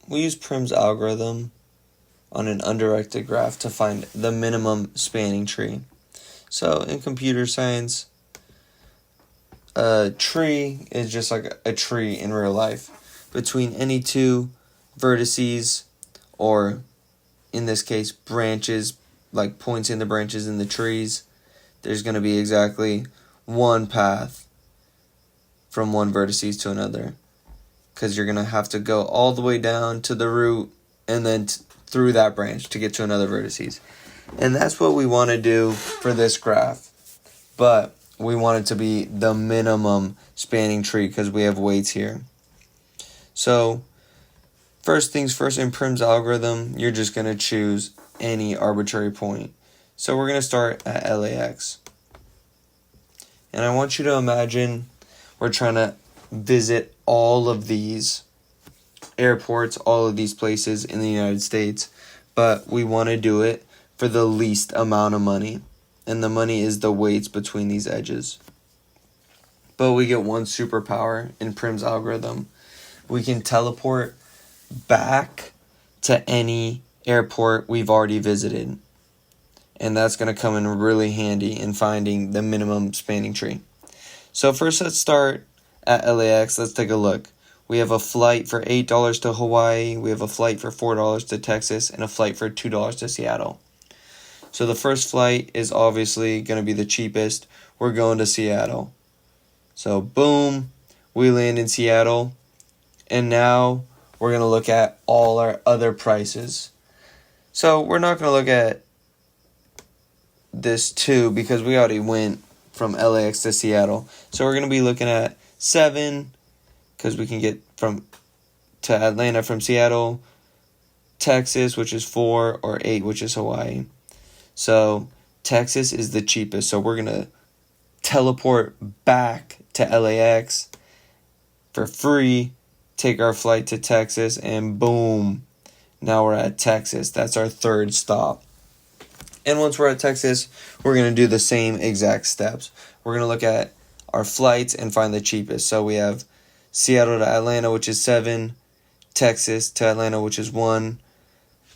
we use Prim's algorithm on an undirected graph to find the minimum spanning tree. So in computer science, a tree is just like a tree in real life. Between any two vertices, or in this case branches, like points in the branches in the trees, there's going to be exactly one path from one vertices to another, because you're going to have to go all the way down to the root and then through that branch to get to another vertices. And that's what we want to do for this graph. But we want it to be the minimum spanning tree because we have weights here. So first things first, in Prim's algorithm, you're just going to choose any arbitrary point. So we're going to start at LAX. And I want you to imagine we're trying to visit all of these airports, all of these places in the United States, but we want to do it for the least amount of money. And the money is the weights between these edges. But we get one superpower in Prim's algorithm. We can teleport back to any airport we've already visited. And that's going to come in really handy in finding the minimum spanning tree. So first, let's start at LAX. Let's take a look. We have a flight for $8 to Hawaii. We have a flight for $4 to Texas and a flight for $2 to Seattle. So the first flight is obviously going to be the cheapest. We're going to Seattle. So boom, we land in Seattle. And now we're going to look at all our other prices. So we're not going to look at this too because we already went from LAX to Seattle. So we're going to be looking at 7 because we can get to Atlanta from Seattle, Texas, which is 4, or 8, which is Hawaii. So Texas is the cheapest. So we're going to teleport back to LAX for free, take our flight to Texas, and boom, now we're at Texas. That's our third stop. And once we're at Texas, we're going to do the same exact steps. We're going to look at our flights and find the cheapest. So we have Seattle to Atlanta, which is 7, Texas to Atlanta, which is 1,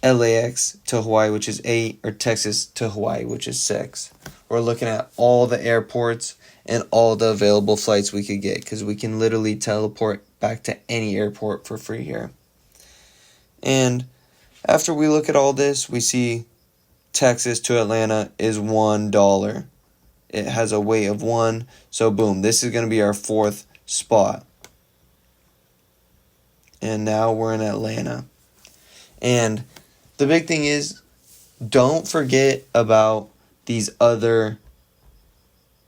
LAX to Hawaii, which is 8, or Texas to Hawaii, which is 6. We're looking at all the airports and all the available flights we could get because we can literally teleport back to any airport for free here. And after we look at all this, we see Texas to Atlanta is $1. It has a weight of 1. So boom, this is going to be our fourth spot. And now we're in Atlanta. And the big thing is, don't forget about these other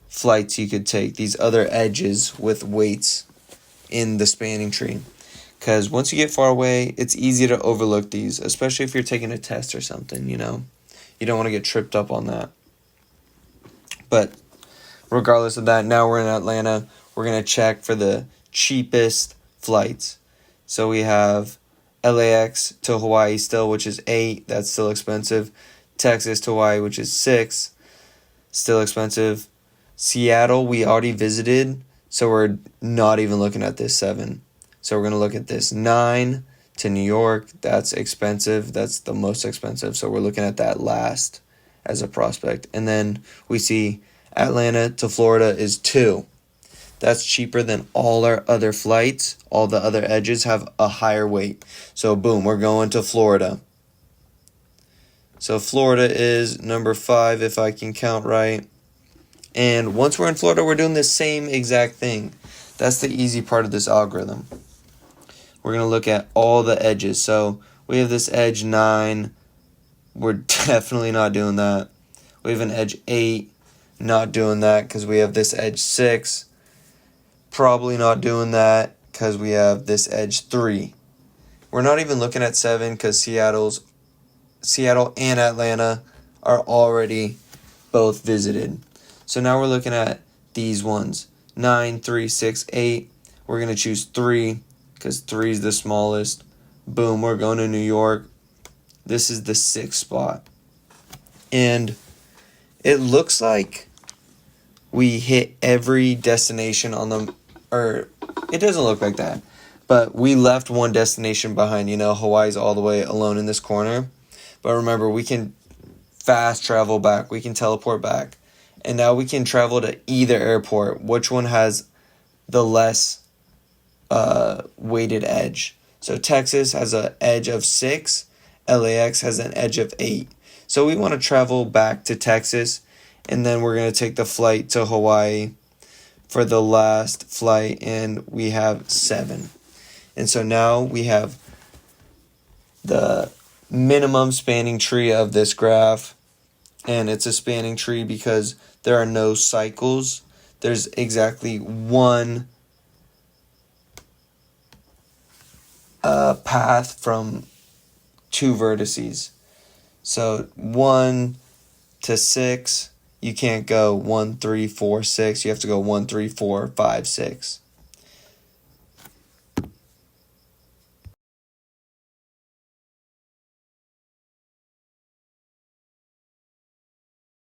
flights you could take, these other edges with weights in the spanning tree. Because once you get far away, it's easy to overlook these, especially if you're taking a test or something, you know. You don't want to get tripped up on that. But regardless of that, now we're in Atlanta. We're going to check for the cheapest flights. So we have LAX to Hawaii still, which is 8. That's still expensive. Texas to Hawaii, which is 6. Still expensive. Seattle, we already visited, so we're not even looking at this 7. So we're going to look at this 9 to New York. That's expensive. That's the most expensive. So we're looking at that last as a prospect. And then we see Atlanta to Florida is 2. That's cheaper than all our other flights. All the other edges have a higher weight. So boom, we're going to Florida. So Florida is number 5 if I can count right. And once we're in Florida, we're doing the same exact thing. That's the easy part of this algorithm. We're going to look at all the edges. So we have this edge 9. We're definitely not doing that. We have an edge 8. Not doing that because we have this edge 6. Probably not doing that because we have this edge 3. We're not even looking at 7 because Seattle and Atlanta are already both visited. So now we're looking at these ones. 9, 3, 6, 8. We're going to choose 3 because 3 is the smallest. Boom, we're going to New York. This is the 6th spot. And it looks like we hit every destination on the... Or it doesn't look like that. But we left one destination behind. Hawaii's all the way alone in this corner. But remember, we can fast travel back. We can teleport back. And now we can travel to either airport. Which one has the less weighted edge? So Texas has an edge of 6. LAX has an edge of 8. So we want to travel back to Texas. And then we're going to take the flight to Hawaii for the last flight. And we have 7. And so now we have the minimum spanning tree of this graph. And it's a spanning tree because there are no cycles. There's exactly one path from 2 vertices. So 1 to 6, you can't go 1, 3, 4, 6. You have to go 1, 3, 4, 5, 6.